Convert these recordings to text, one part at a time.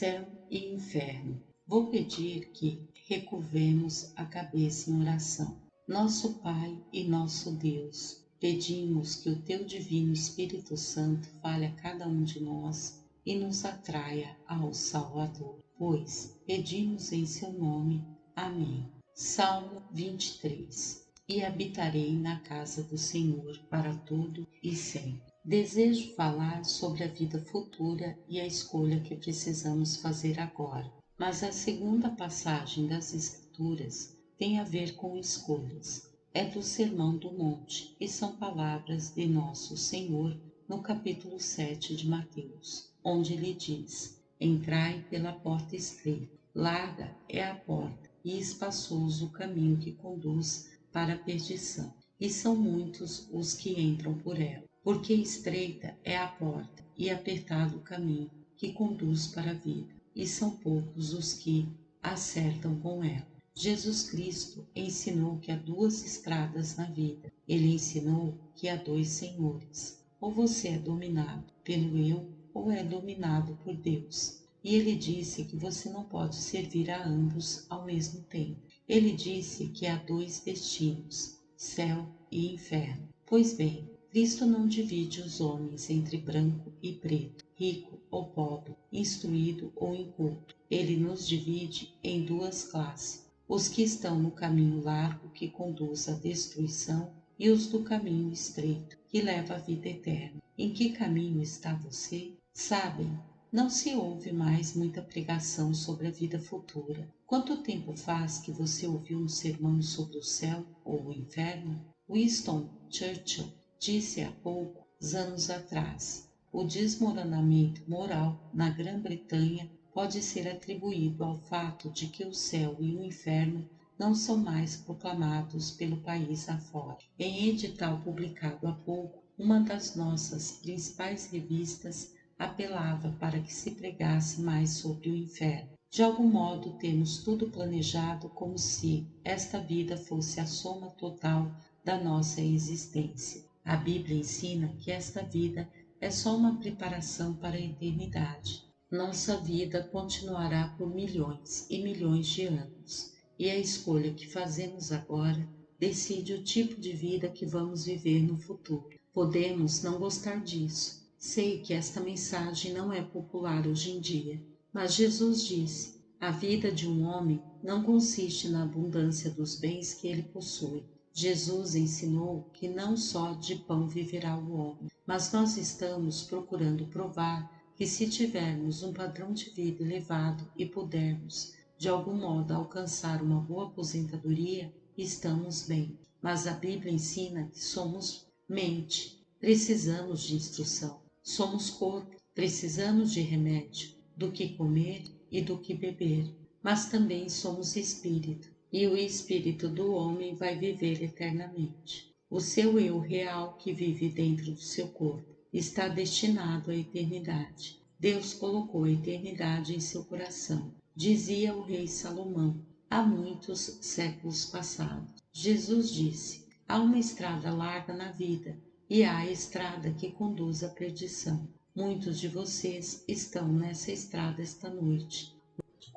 céu e inferno. Vou pedir que recurvemos a cabeça em oração. Nosso Pai e nosso Deus, pedimos que o Teu Divino Espírito Santo fale a cada um de nós e nos atraia ao Salvador, pois pedimos em Seu nome. Amém. Salmo 23. E habitarei na casa do Senhor para todo e sempre. Desejo falar sobre a vida futura e a escolha que precisamos fazer agora. Mas a segunda passagem das Escrituras tem a ver com escolhas. É do Sermão do Monte e são palavras de nosso Senhor no capítulo 7 de Mateus, onde ele diz: Entrai pela porta estreita, larga é a porta e espaçoso o caminho que conduz para a perdição, e são muitos os que entram por ela. Porque estreita é a porta e apertado o caminho que conduz para a vida, e são poucos os que acertam com ela. Jesus Cristo ensinou que há duas estradas na vida. Ele ensinou que há dois senhores. Ou você é dominado pelo eu, ou é dominado por Deus. E ele disse que você não pode servir a ambos ao mesmo tempo. Ele disse que há dois destinos, céu e inferno. Pois bem, Cristo não divide os homens entre branco e preto, rico ou pobre, instruído ou inculto. Ele nos divide em duas classes: os que estão no caminho largo que conduz à destruição e os do caminho estreito que leva à vida eterna. Em que caminho está você? Sabem, não se ouve mais muita pregação sobre a vida futura. Quanto tempo faz que você ouviu um sermão sobre o céu ou o inferno? Winston Churchill disse há poucos anos atrás: o desmoronamento moral na Grã-Bretanha pode ser atribuído ao fato de que o céu e o inferno não são mais proclamados pelo país afora. Em edital publicado há pouco, uma das nossas principais revistas apelava para que se pregasse mais sobre o inferno. De algum modo temos tudo planejado como se esta vida fosse a soma total da nossa existência. A Bíblia ensina que esta vida é só uma preparação para a eternidade. Nossa vida continuará por milhões e milhões de anos, e a escolha que fazemos agora decide o tipo de vida que vamos viver no futuro. Podemos não gostar disso. Sei que esta mensagem não é popular hoje em dia, mas Jesus disse: a vida de um homem não consiste na abundância dos bens que ele possui. Jesus ensinou que não só de pão viverá o homem, mas nós estamos procurando provar que se tivermos um padrão de vida elevado e pudermos, de algum modo, alcançar uma boa aposentadoria, estamos bem. Mas a Bíblia ensina que somos mente, precisamos de instrução. Somos corpo, precisamos de remédio, do que comer e do que beber. Mas também somos espírito, e o espírito do homem vai viver eternamente. O seu eu real que vive dentro do seu corpo está destinado à eternidade. Deus colocou a eternidade em seu coração, dizia o rei Salomão, há muitos séculos passados. Jesus disse: há uma estrada larga na vida e há a estrada que conduz à perdição. Muitos de vocês estão nessa estrada esta noite.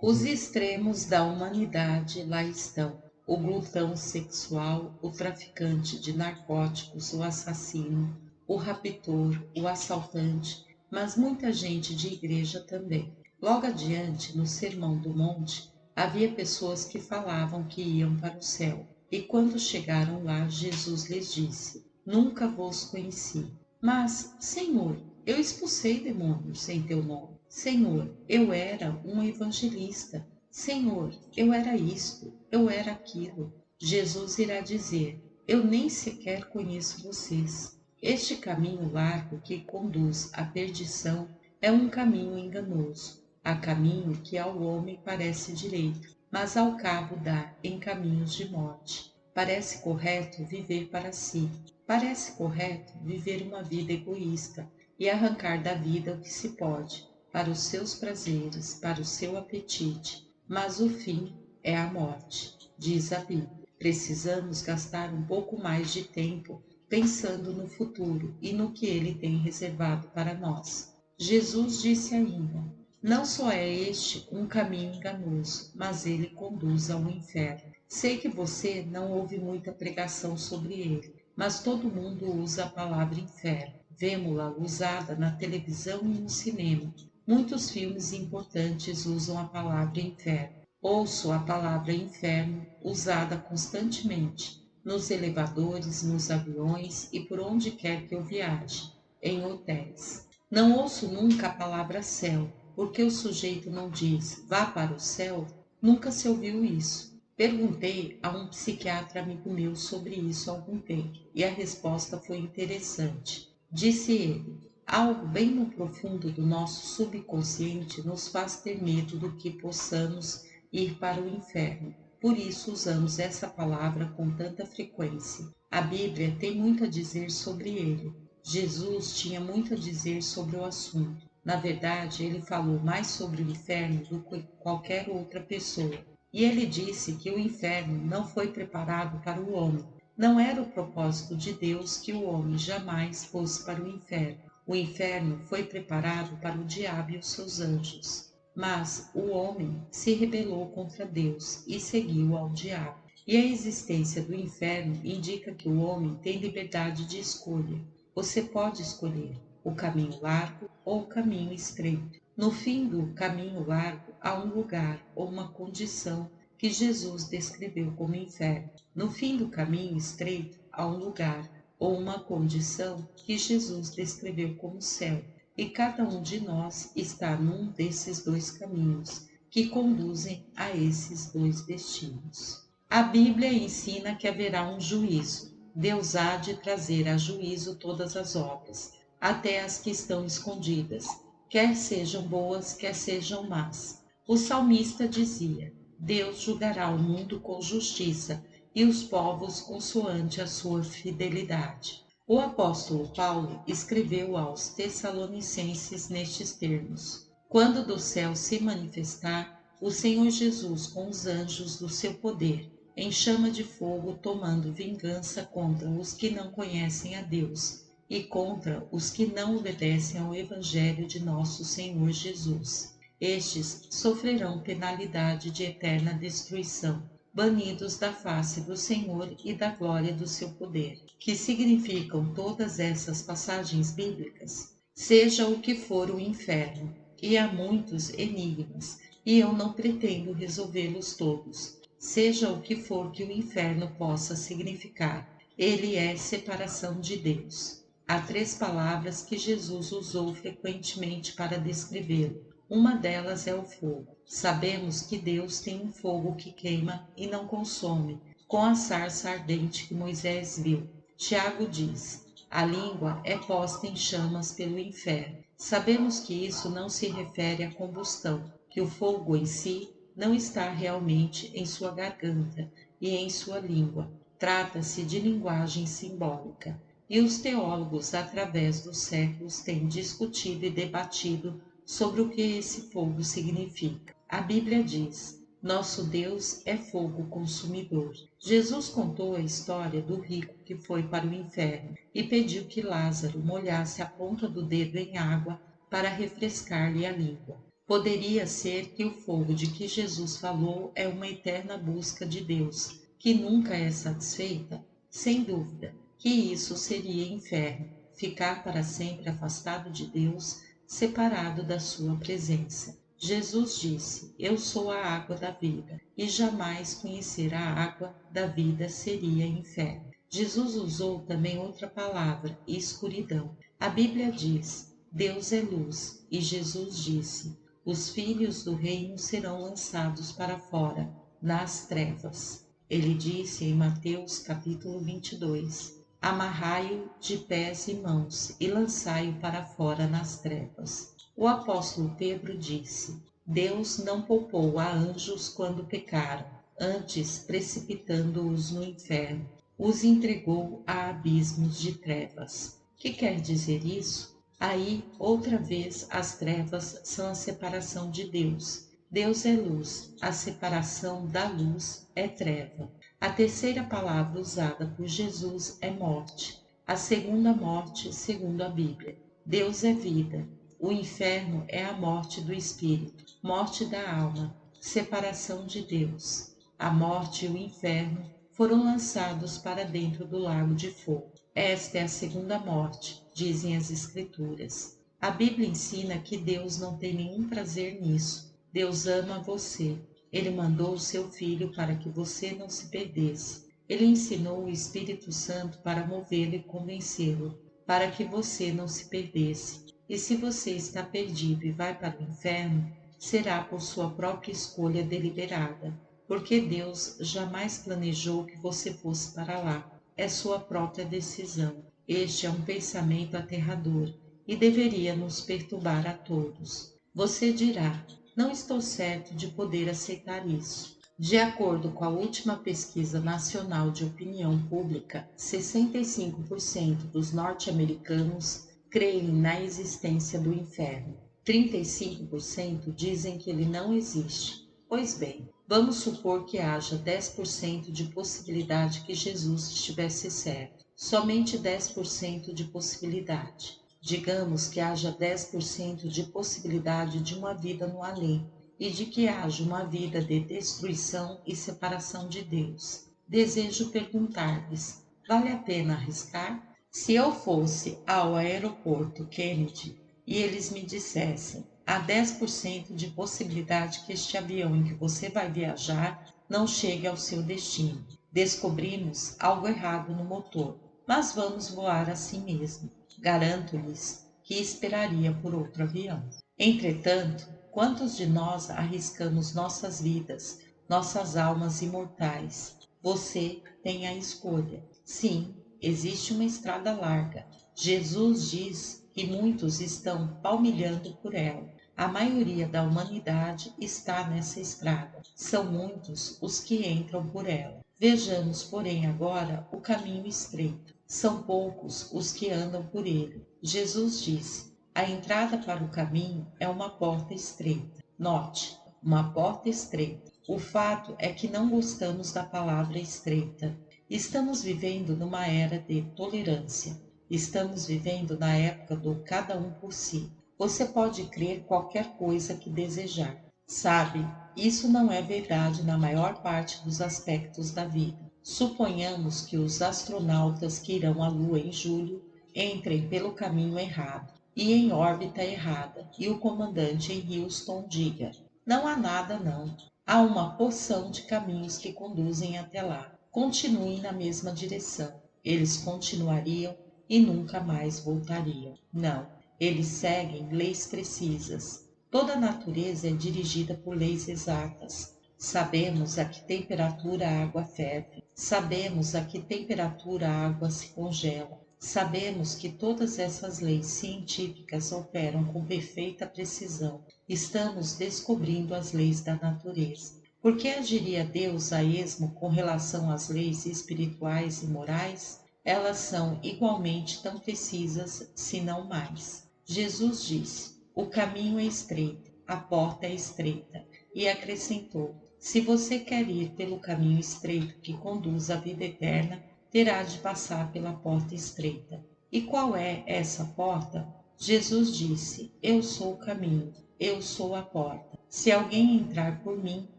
Os extremos da humanidade lá estão: o glutão sexual, o traficante de narcóticos, o assassino, o raptor, o assaltante, mas muita gente de igreja também. Logo adiante, no Sermão do Monte, havia pessoas que falavam que iam para o céu. E quando chegaram lá, Jesus lhes disse: nunca vos conheci. Mas, Senhor, eu expulsei demônios em teu nome. Senhor, eu era um evangelista. Senhor, eu era isto, eu era aquilo. Jesus irá dizer: eu nem sequer conheço vocês. Este caminho largo que conduz à perdição é um caminho enganoso. Há caminho que ao homem parece direito, mas ao cabo dá em caminhos de morte. Parece correto viver para si. Parece correto viver uma vida egoísta e arrancar da vida o que se pode, para os seus prazeres, para o seu apetite. Mas o fim é a morte, diz a Bíblia. Precisamos gastar um pouco mais de tempo pensando no futuro e no que Ele tem reservado para nós. Jesus disse ainda: Não só é este um caminho enganoso, mas ele conduz ao inferno. Sei que você não ouve muita pregação sobre ele, mas todo mundo usa a palavra inferno. Vemo-la usada na televisão e no cinema. Muitos filmes importantes usam a palavra inferno. Ouço a palavra inferno usada constantemente, nos elevadores, nos aviões e por onde quer que eu viaje, em hotéis. Não ouço nunca a palavra céu, porque o sujeito não diz vá para o céu. Nunca se ouviu isso. Perguntei a um psiquiatra amigo meu sobre isso há algum tempo, e a resposta foi interessante. Disse ele: algo bem no profundo do nosso subconsciente nos faz ter medo do que possamos ir para o inferno. Por isso usamos essa palavra com tanta frequência. A Bíblia tem muito a dizer sobre ele. Jesus tinha muito a dizer sobre o assunto. Na verdade, ele falou mais sobre o inferno do que qualquer outra pessoa. E ele disse que o inferno não foi preparado para o homem. Não era o propósito de Deus que o homem jamais fosse para o inferno. O inferno foi preparado para o diabo e os seus anjos. Mas o homem se rebelou contra Deus e seguiu ao diabo. E a existência do inferno indica que o homem tem liberdade de escolha. Você pode escolher o caminho largo ou o caminho estreito. No fim do caminho largo há um lugar ou uma condição que Jesus descreveu como inferno. No fim do caminho estreito há um lugar ou uma condição que Jesus descreveu como céu. E cada um de nós está num desses dois caminhos que conduzem a esses dois destinos. A Bíblia ensina que haverá um juízo. Deus há de trazer a juízo todas as obras, até as que estão escondidas, quer sejam boas, quer sejam más. O salmista dizia: Deus julgará o mundo com justiça e os povos consoante a sua fidelidade. O apóstolo Paulo escreveu aos Tessalonicenses nestes termos: quando do céu se manifestar o Senhor Jesus com os anjos do seu poder, em chama de fogo, tomando vingança contra os que não conhecem a Deus e contra os que não obedecem ao Evangelho de nosso Senhor Jesus. Estes sofrerão penalidade de eterna destruição, banidos da face do Senhor e da glória do seu poder. Que significam todas essas passagens bíblicas? Seja o que for o inferno, e há muitos enigmas, e eu não pretendo resolvê-los todos. Seja o que for que o inferno possa significar, ele é separação de Deus. Há 3 palavras que Jesus usou frequentemente para descrevê-lo. Uma delas é o fogo. Sabemos que Deus tem um fogo que queima e não consome, com a sarça ardente que Moisés viu. Tiago diz: a língua é posta em chamas pelo inferno. Sabemos que isso não se refere à combustão, que o fogo em si não está realmente em sua garganta e em sua língua. Trata-se de linguagem simbólica. E os teólogos, através dos séculos, têm discutido e debatido sobre o que esse fogo significa. A Bíblia diz: nosso Deus é fogo consumidor. Jesus contou a história do rico que foi para o inferno e pediu que Lázaro molhasse a ponta do dedo em água para refrescar-lhe a língua. Poderia ser que o fogo de que Jesus falou é uma eterna busca de Deus, que nunca é satisfeita? Sem dúvida que isso seria inferno, ficar para sempre afastado de Deus, separado da sua presença. Jesus disse: eu sou a água da vida, e jamais conhecer a água da vida seria inferno. Jesus usou também outra palavra, escuridão. A Bíblia diz: Deus é luz, e Jesus disse: os filhos do reino serão lançados para fora, nas trevas. Ele disse em Mateus capítulo 22, amarrai-o de pés e mãos e lançai-o para fora nas trevas. O apóstolo Pedro disse: Deus não poupou a anjos quando pecaram, antes, precipitando-os no inferno, os entregou a abismos de trevas. Que quer dizer isso? Aí, outra vez, as trevas são a separação de Deus. Deus é luz, a separação da luz é treva. A terceira palavra usada por Jesus é morte. A segunda morte, segundo a Bíblia. Deus é vida, O inferno é a morte do espírito, morte da alma, separação de Deus. A morte e o inferno foram lançados para dentro do lago de fogo. Esta é a segunda morte, dizem as Escrituras. A Bíblia ensina que Deus não tem nenhum prazer nisso. Deus ama você. Ele mandou o seu Filho para que você não se perdesse. Ele ensinou o Espírito Santo para movê-lo e convencê-lo, para que você não se perdesse. E se você está perdido e vai para o inferno, será por sua própria escolha deliberada, porque Deus jamais planejou que você fosse para lá. É sua própria decisão. Este é um pensamento aterrador e deveria nos perturbar a todos. Você dirá: não estou certo de poder aceitar isso. De acordo com a última pesquisa nacional de opinião pública, 65% dos norte-americanos creem na existência do inferno. 35% dizem que ele não existe. Pois bem, vamos supor que haja 10% de possibilidade que Jesus estivesse certo. Somente 10% de possibilidade. Digamos que haja 10% de possibilidade de uma vida no além e de que haja uma vida de destruição e separação de Deus. Desejo perguntar-lhes: vale a pena arriscar? Se eu fosse ao aeroporto Kennedy e eles me dissessem: há 10% de possibilidade que este avião em que você vai viajar não chegue ao seu destino. Descobrimos algo errado no motor, mas vamos voar assim mesmo. Garanto-lhes que esperaria por outro avião. Entretanto, quantos de nós arriscamos nossas vidas, nossas almas imortais? Você tem a escolha. Sim, existe uma estrada larga. Jesus diz que muitos estão palmilhando por ela. A maioria da humanidade está nessa estrada. São muitos os que entram por ela. Vejamos, porém, agora o caminho estreito. São poucos os que andam por ele. Jesus disse: a entrada para o caminho é uma porta estreita. Note, uma porta estreita. O fato é que não gostamos da palavra estreita. Estamos vivendo numa era de tolerância. Estamos vivendo na época do cada um por si. Você pode crer qualquer coisa que desejar. Sabe, isso não é verdade na maior parte dos aspectos da vida. Suponhamos que os astronautas que irão à Lua em julho entrem pelo caminho errado e em órbita errada, e o comandante em Houston diga: não há nada não. Há uma porção de caminhos que conduzem até lá. Continuem na mesma direção. Eles continuariam e nunca mais voltariam. Não, eles seguem leis precisas. Toda a natureza é dirigida por leis exatas. Sabemos a que temperatura a água ferve. Sabemos a que temperatura a água se congela. Sabemos que todas essas leis científicas operam com perfeita precisão. Estamos descobrindo as leis da natureza. Por que agiria Deus a esmo com relação às leis espirituais e morais? Elas são igualmente tão precisas, se não mais. Jesus disse: o caminho é estreito, a porta é estreita, e acrescentou: se você quer ir pelo caminho estreito que conduz à vida eterna, terá de passar pela porta estreita. E qual é essa porta? Jesus disse: eu sou o caminho, eu sou a porta. Se alguém entrar por mim,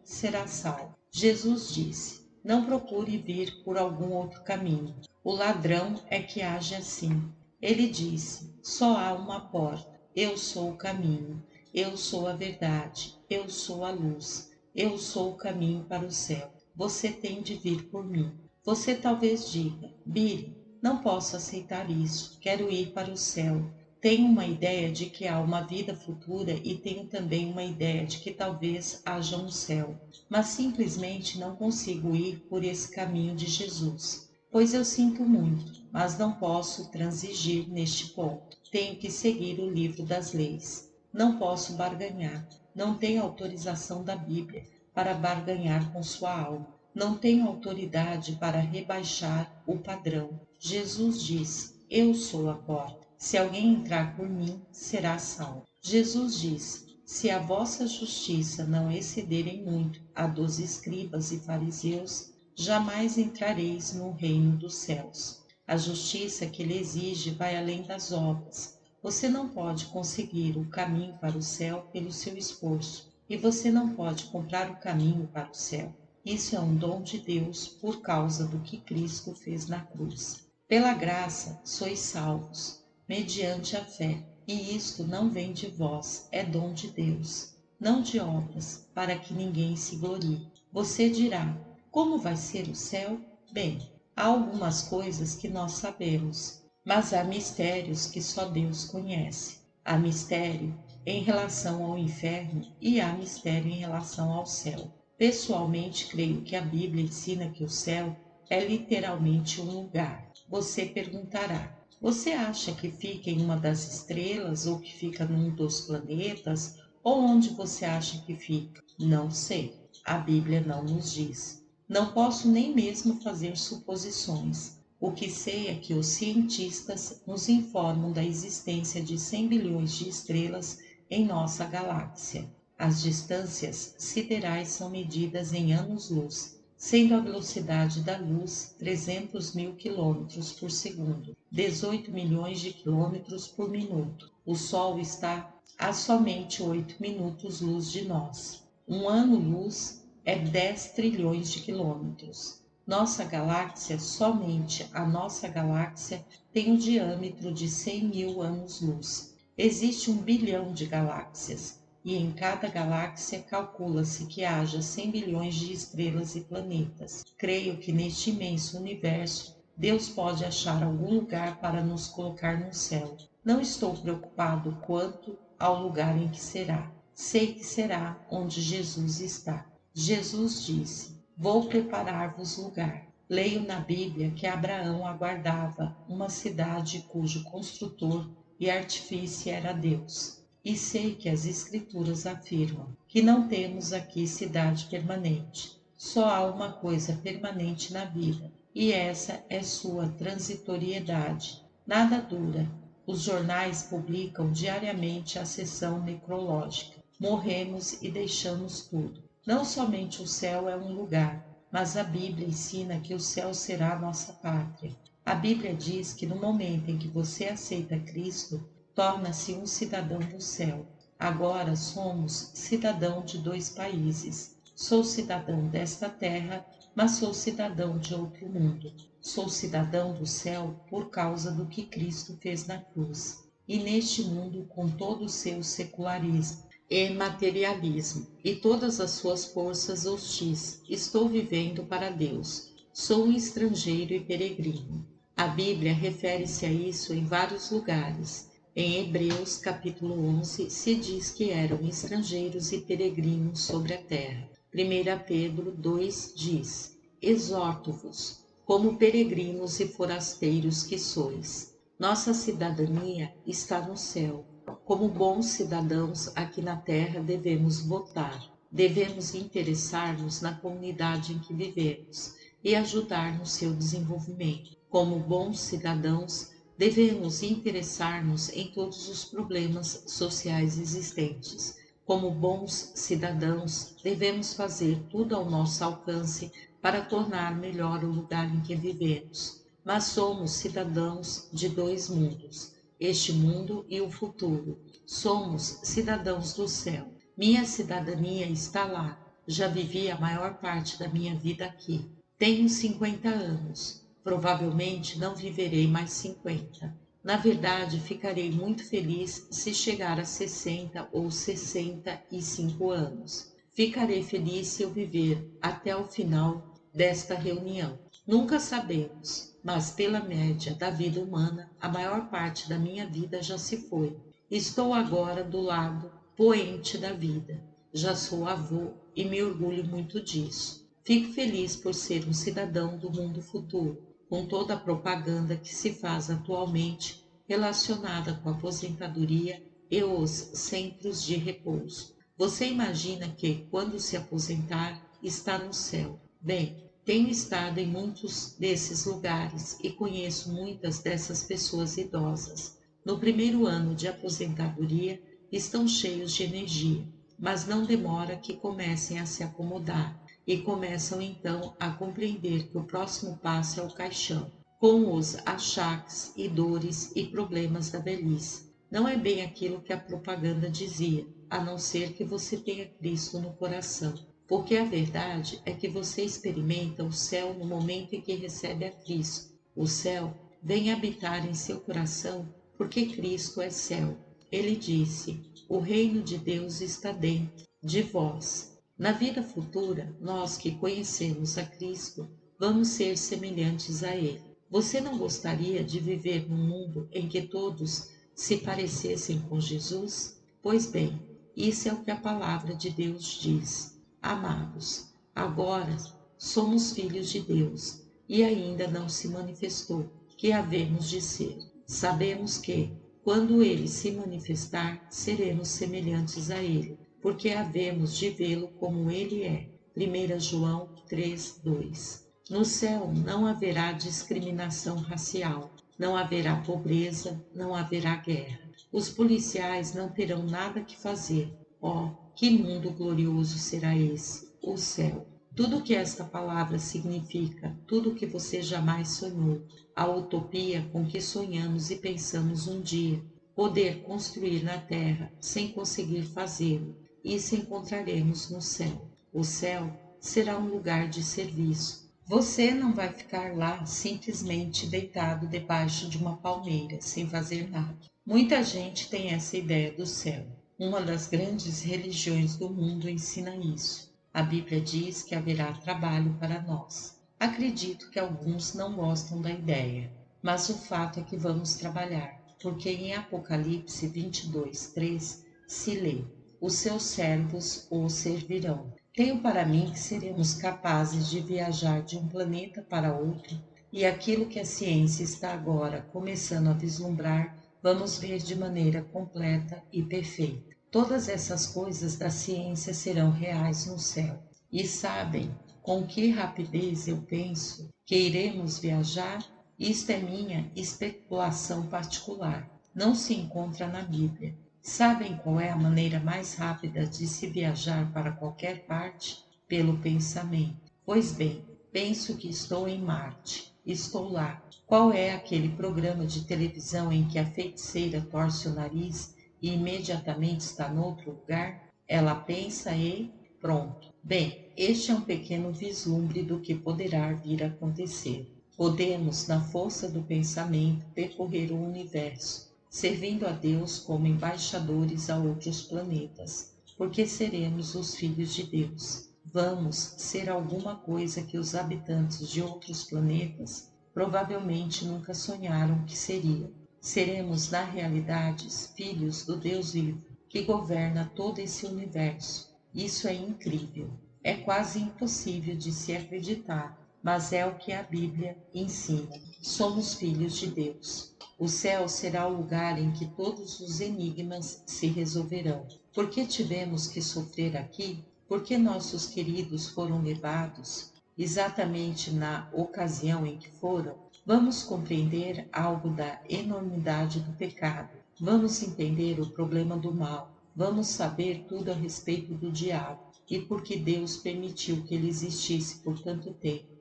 será salvo. Jesus disse: não procure vir por algum outro caminho. O ladrão é que age assim. Ele disse: só há uma porta. Eu sou o caminho, eu sou a verdade, eu sou a luz, eu sou o caminho para o céu. Você tem de vir por mim. Você talvez diga: Billy, não posso aceitar isso, quero ir para o céu. Tenho uma ideia de que há uma vida futura e tenho também uma ideia de que talvez haja um céu, mas simplesmente não consigo ir por esse caminho de Jesus. Pois eu sinto muito, mas não posso transigir neste ponto. Tenho que seguir o livro das leis. Não posso barganhar. Não tenho autorização da Bíblia para barganhar com sua alma. Não tenho autoridade para rebaixar o padrão. Jesus disse: eu sou a porta. Se alguém entrar por mim, será salvo. Jesus disse: se a vossa justiça não excederem muito a dos escribas e fariseus, jamais entrareis no reino dos céus. A justiça que ele exige vai além das obras. Você não pode conseguir o caminho para o céu pelo seu esforço, e você não pode comprar o caminho para o céu. Isso é um dom de Deus por causa do que Cristo fez na cruz. Pela graça sois salvos, mediante a fé, e isto não vem de vós, é dom de Deus, não de obras, para que ninguém se glorie. Você dirá: como vai ser o céu? Bem, há algumas coisas que nós sabemos, mas há mistérios que só Deus conhece. Há mistério em relação ao inferno e há mistério em relação ao céu. Pessoalmente, creio que a Bíblia ensina que o céu é literalmente um lugar. Você perguntará: você acha que fica em uma das estrelas ou que fica num dos planetas? Ou onde você acha que fica? Não sei. A Bíblia não nos diz. Não posso nem mesmo fazer suposições. O que sei é que os cientistas nos informam da existência de 100 bilhões de estrelas em nossa galáxia. As distâncias siderais são medidas em anos-luz, sendo a velocidade da luz 300 mil quilômetros por segundo, 18 milhões de quilômetros por minuto. O Sol está a somente 8 minutos-luz de nós. Um ano-luz é 10 trilhões de quilômetros. Nossa galáxia, somente a nossa galáxia, tem um diâmetro de 100 mil anos-luz. Existe 1 bilhão de galáxias, e em cada galáxia calcula-se que haja 100 bilhões de estrelas e planetas. Creio que neste imenso universo, Deus pode achar algum lugar para nos colocar no céu. Não estou preocupado quanto ao lugar em que será. Sei que será onde Jesus está. Jesus disse: vou preparar-vos lugar. Leio na Bíblia que Abraão aguardava uma cidade cujo construtor e artífice era Deus. E sei que as Escrituras afirmam que não temos aqui cidade permanente. Só há uma coisa permanente na vida, e essa é sua transitoriedade. Nada dura. Os jornais publicam diariamente a sessão necrológica. Morremos e deixamos tudo. Não somente o céu é um lugar, mas a Bíblia ensina que o céu será nossa pátria. A Bíblia diz que no momento em que você aceita Cristo, torna-se um cidadão do céu. Agora somos cidadão de 2 países. Sou cidadão desta terra, mas sou cidadão de outro mundo. Sou cidadão do céu por causa do que Cristo fez na cruz. E neste mundo, com todo o seu secularismo e materialismo e todas as suas forças hostis, estou vivendo para Deus. Sou um estrangeiro e peregrino. A Bíblia refere-se a isso em vários lugares. Em Hebreus capítulo 11 se diz que eram estrangeiros e peregrinos sobre a terra. 1 Pedro 2 diz: exorto-vos, como peregrinos e forasteiros que sois. Nossa cidadania está no céu. Como bons cidadãos aqui na terra devemos votar, devemos interessar-nos na comunidade em que vivemos e ajudar no seu desenvolvimento. Como bons cidadãos, devemos interessar-nos em todos os problemas sociais existentes. Como bons cidadãos, devemos fazer tudo ao nosso alcance para tornar melhor o lugar em que vivemos. Mas somos cidadãos de 2 mundos, este mundo e o futuro. Somos cidadãos do céu. Minha cidadania está lá. Já vivi a maior parte da minha vida aqui. Tenho 50 anos. Provavelmente não viverei mais 50. Na verdade, ficarei muito feliz se chegar a 60 ou 65 anos. Ficarei feliz se eu viver até o final desta reunião. Nunca sabemos, mas pela média da vida humana, a maior parte da minha vida já se foi. Estou agora do lado poente da vida. Já sou avô e me orgulho muito disso. Fico feliz por ser um cidadão do mundo futuro, com toda a propaganda que se faz atualmente relacionada com a aposentadoria e os centros de repouso. Você imagina que, quando se aposentar, está no céu. Bem, tenho estado em muitos desses lugares e conheço muitas dessas pessoas idosas. No primeiro ano de aposentadoria, estão cheios de energia, mas não demora que comecem a se acomodar e começam então a compreender que o próximo passo é o caixão, com os achaques e dores e problemas da velhice. Não é bem aquilo que a propaganda dizia, a não ser que você tenha Cristo no coração. Porque a verdade é que você experimenta o céu no momento em que recebe a Cristo. O céu vem habitar em seu coração porque Cristo é céu. Ele disse: o reino de Deus está dentro de vós. Na vida futura, nós que conhecemos a Cristo, vamos ser semelhantes a Ele. Você não gostaria de viver num mundo em que todos se parecessem com Jesus? Pois bem, isso é o que a palavra de Deus diz. Amados, agora somos filhos de Deus e ainda não se manifestou que havemos de ser. Sabemos que, quando Ele se manifestar, seremos semelhantes a Ele, porque havemos de vê-lo como Ele é. 1 João 3:2. No céu não haverá discriminação racial, não haverá pobreza, não haverá guerra. Os policiais não terão nada que fazer. Oh, que mundo glorioso será esse, o céu! Tudo que esta palavra significa, tudo que você jamais sonhou, a utopia com que sonhamos e pensamos um dia, poder construir na terra sem conseguir fazê-lo, isso encontraremos no céu. O céu será um lugar de serviço. Você não vai ficar lá simplesmente deitado debaixo de uma palmeira, sem fazer nada. Muita gente tem essa ideia do céu. Uma das grandes religiões do mundo ensina isso. A Bíblia diz que haverá trabalho para nós. Acredito que alguns não gostam da ideia, mas o fato é que vamos trabalhar, porque em Apocalipse 22:3 se lê: os seus servos o servirão. Tenho para mim que seremos capazes de viajar de um planeta para outro, e aquilo que a ciência está agora começando a vislumbrar, vamos ver de maneira completa e perfeita. Todas essas coisas da ciência serão reais no céu. E sabem com que rapidez eu penso que iremos viajar? Isto é minha especulação particular. Não se encontra na Bíblia. Sabem qual é a maneira mais rápida de se viajar para qualquer parte? Pelo pensamento. Pois bem, penso que estou em Marte. Estou lá. Qual é aquele programa de televisão em que a feiticeira torce o nariz e imediatamente está noutro lugar? Ela pensa e pronto. Bem, este é um pequeno vislumbre do que poderá vir a acontecer. Podemos, na força do pensamento, percorrer o universo, servindo a Deus como embaixadores a outros planetas, porque seremos os filhos de Deus. Vamos ser alguma coisa que os habitantes de outros planetas provavelmente nunca sonharam que seriam. Seremos, na realidade, filhos do Deus vivo, que governa todo esse universo. Isso é incrível. É quase impossível de se acreditar, mas é o que a Bíblia ensina. Somos filhos de Deus. O céu será o lugar em que todos os enigmas se resolverão. Por que tivemos que sofrer aqui? Por que nossos queridos foram levados exatamente na ocasião em que foram? Vamos compreender algo da enormidade do pecado. Vamos entender o problema do mal. Vamos saber tudo a respeito do diabo e por que Deus permitiu que ele existisse por tanto tempo.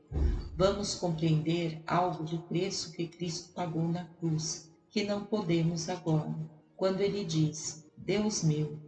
Vamos compreender algo do preço que Cristo pagou na cruz, que não podemos agora. Quando ele diz: Deus meu,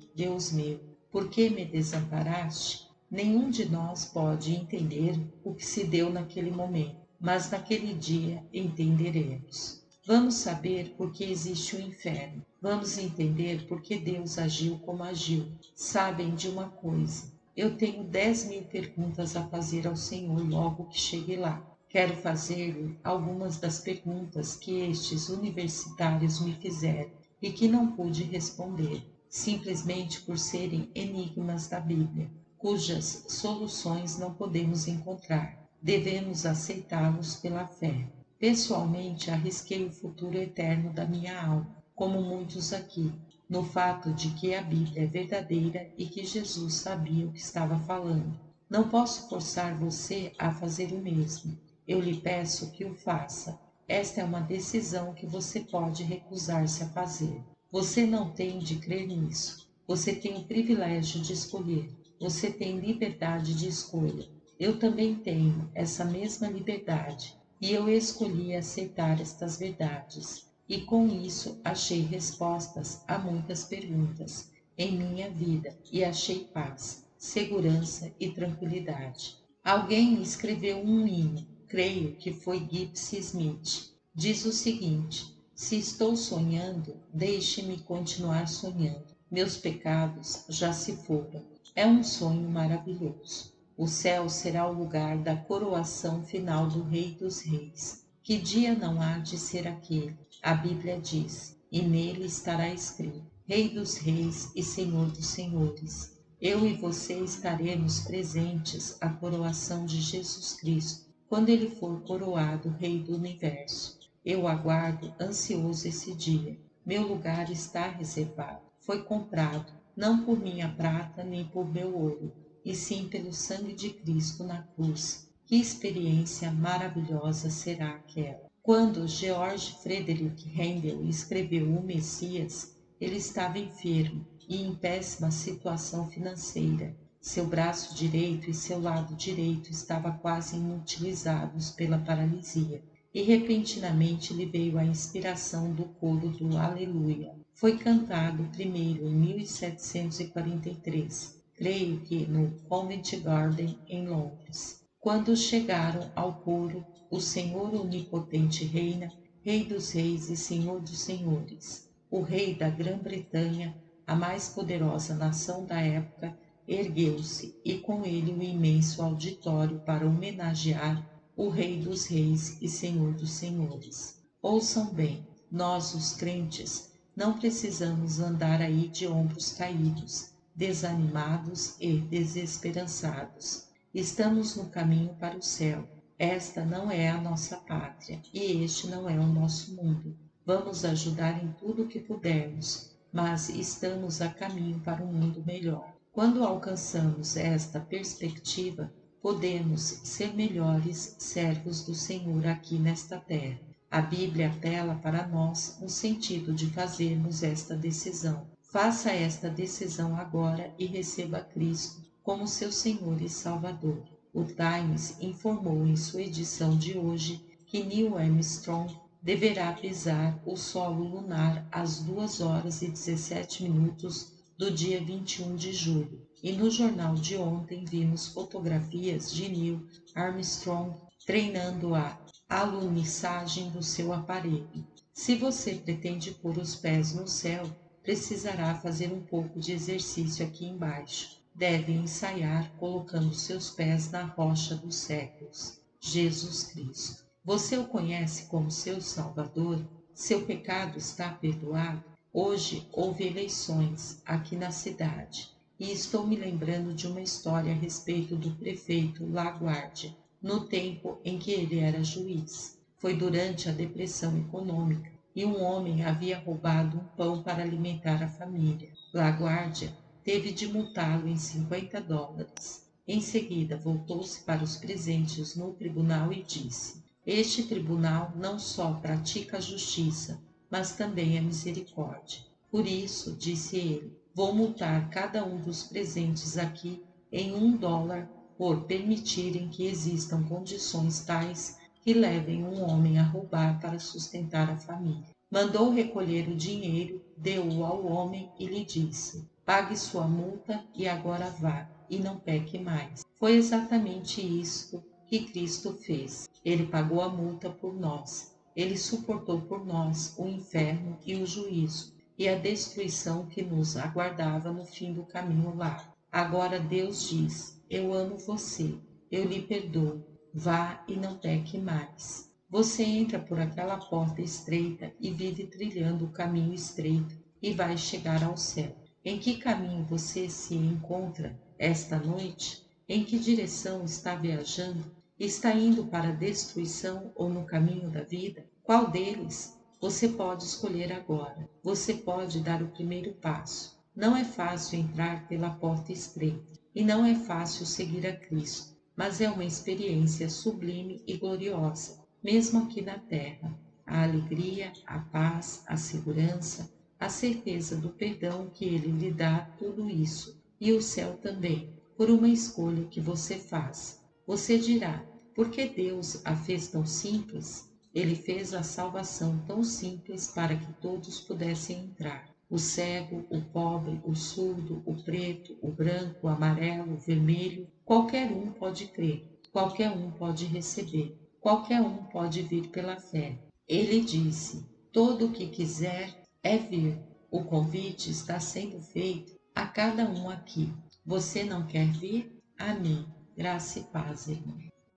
por que me desamparaste? Nenhum de nós pode entender o que se deu naquele momento, mas naquele dia entenderemos. Vamos saber por que existe o inferno. Vamos entender por que Deus agiu como agiu. Sabem de uma coisa: eu tenho 10.000 perguntas a fazer ao Senhor logo que chegue lá. Quero fazer-lhe algumas das perguntas que estes universitários me fizeram e que não pude responder, simplesmente por serem enigmas da Bíblia, cujas soluções não podemos encontrar. Devemos aceitá-los pela fé. Pessoalmente, arrisquei o futuro eterno da minha alma, como muitos aqui, no fato de que a Bíblia é verdadeira e que Jesus sabia o que estava falando. Não posso forçar você a fazer o mesmo. Eu lhe peço que o faça. Esta é uma decisão que você pode recusar-se a fazer. Você não tem de crer nisso. Você tem o privilégio de escolher. Você tem liberdade de escolha. Eu também tenho essa mesma liberdade. E eu escolhi aceitar estas verdades. e com isso achei respostas a muitas perguntas em minha vida e achei paz, segurança e tranquilidade. Alguém me escreveu um hino, creio que foi Gypsy Smith. Diz o seguinte: se estou sonhando, deixe-me continuar sonhando. Meus pecados já se foram. É um sonho maravilhoso. O céu será o lugar da coroação final do Rei dos Reis. Que dia não há de ser aquele? A Bíblia diz, e nele estará escrito: Rei dos Reis e Senhor dos Senhores. Eu e você estaremos presentes à coroação de Jesus Cristo, quando ele for coroado Rei do Universo. Eu aguardo ansioso esse dia. Meu lugar está reservado. Foi comprado, não por minha prata nem por meu ouro, e sim pelo sangue de Cristo na cruz. Que experiência maravilhosa será aquela! Quando George Frederick Handel escreveu O Messias, ele estava enfermo e em péssima situação financeira. Seu braço direito e seu lado direito estavam quase inutilizados pela paralisia. E repentinamente lhe veio a inspiração do coro do Aleluia. Foi cantado primeiro em 1743, creio que no Covent Garden, em Londres. Quando chegaram ao coro, o Senhor onipotente reina, Rei dos reis e Senhor dos senhores. O rei da Grã-Bretanha, a mais poderosa nação da época, ergueu-se e com ele o imenso auditório para homenagear o Rei dos reis e Senhor dos senhores. Ouçam bem, nós os crentes não precisamos andar aí de ombros caídos, desanimados e desesperançados. Estamos no caminho para o céu. Esta não é a nossa pátria e este não é o nosso mundo. Vamos ajudar em tudo o que pudermos, mas estamos a caminho para um mundo melhor. Quando alcançamos esta perspectiva, podemos ser melhores servos do Senhor aqui nesta terra. A Bíblia apela para nós no sentido de fazermos esta decisão. Faça esta decisão agora e receba Cristo como seu Senhor e Salvador. O Times informou em sua edição de hoje que Neil Armstrong deverá pisar o solo lunar às 2h17 do dia 21 de julho. E no jornal de ontem vimos fotografias de Neil Armstrong treinando a alunissagem do seu aparelho. Se você pretende pôr os pés no céu, precisará fazer um pouco de exercício aqui embaixo. Deve ensaiar colocando seus pés na rocha dos séculos, Jesus Cristo. Você o conhece como seu Salvador? Seu pecado está perdoado? Hoje houve eleições aqui na cidade e estou me lembrando de uma história a respeito do prefeito Laguardia, no tempo em que ele era juiz. Foi durante a depressão econômica e um homem havia roubado um pão para alimentar a família. Laguardia teve de multá-lo em $50. Em seguida, voltou-se para os presentes no tribunal e disse: este tribunal não só pratica a justiça, mas também a misericórdia. Por isso, disse ele, vou multar cada um dos presentes aqui em $1 por permitirem que existam condições tais que levem um homem a roubar para sustentar a família. Mandou recolher o dinheiro, deu-o ao homem e lhe disse: pague sua multa e agora vá, e não peque mais. Foi exatamente isso que Cristo fez. Ele pagou a multa por nós. Ele suportou por nós o inferno e o juízo e a destruição que nos aguardava no fim do caminho lá. Agora Deus diz: eu amo você, eu lhe perdoo, vá e não peque mais. Você entra por aquela porta estreita e vive trilhando o caminho estreito e vai chegar ao céu. Em que caminho você se encontra esta noite? Em que direção está viajando? Está indo para a destruição ou no caminho da vida? Qual deles? Você pode escolher agora. Você pode dar o primeiro passo. Não é fácil entrar pela porta estreita e não é fácil seguir a Cristo, mas é uma experiência sublime e gloriosa, mesmo aqui na terra. A alegria, a paz, a segurança, a certeza do perdão que Ele lhe dá, tudo isso, e o céu também, por uma escolha que você faz. Você dirá: por que Deus a fez tão simples? Ele fez a salvação tão simples para que todos pudessem entrar. O cego, o pobre, o surdo, o preto, o branco, o amarelo, o vermelho, qualquer um pode crer, qualquer um pode receber, qualquer um pode vir pela fé. Ele disse: todo o que quiser é vir. O convite está sendo feito a cada um aqui. Você não quer vir? Amém. Graça e paz, irmão.